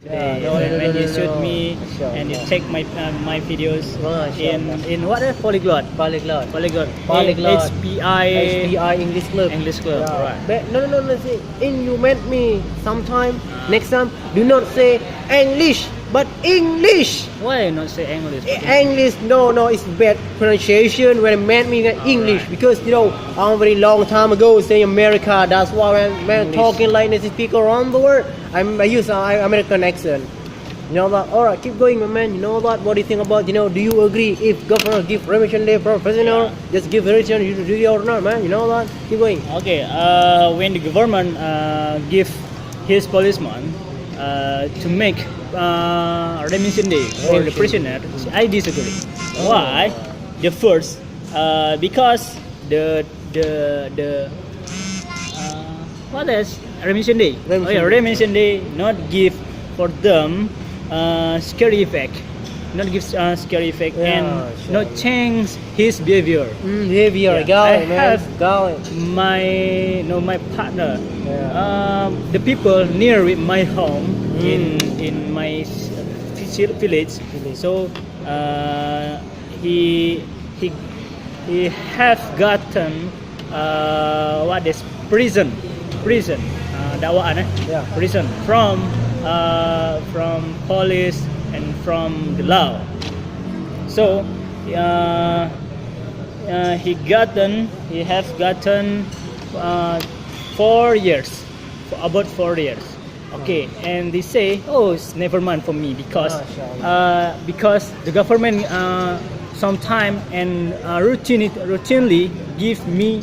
today. No, When you shoot no. me Sure, and you yeah. take my videos Sure, in what polyglot. Polyglot. Polyglot. Polyglot. HPI HBI English Club. English Club. Yeah. Right. But no. See, in you met me sometime. Next time, do not say English, but English. Why not say English? English, no, it's bad pronunciation when met me in English because a very long time ago say America. That's why when English. talking like this, speak around the world. I use American accent. You know that? All right, keep going, my man. You know that? What do you think about? Do you agree if governor give permission day for president? Just give permission. You do it or not, man? You know that? Keep going. Okay. When the government give his policeman to make remission day for the prisoner, I disagree. Why? The first, because the what is remission day? Remission day not give for them scary effect, not give scary effect and sure. not change his behavior. Behavior, Yeah, go, I man. have Go. My partner, Yeah. the people near with my home in my village. So he have gotten what is prison dakwaan Yeah. prison from police and from the law. So he have gotten 4 years, about 4 years. Okay, and they say, oh, it's never mind for me because the government sometime and routinely give me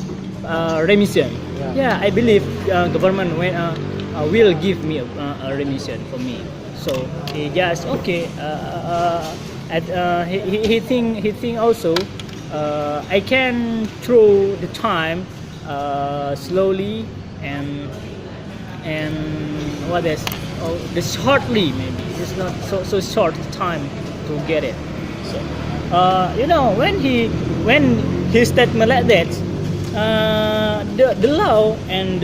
remission. Yeah, I believe government will give me a remission for me. So he just okay. He think also I can through the time slowly and what is the shortly maybe it's not so short time to get it. So when he statement like that, the law and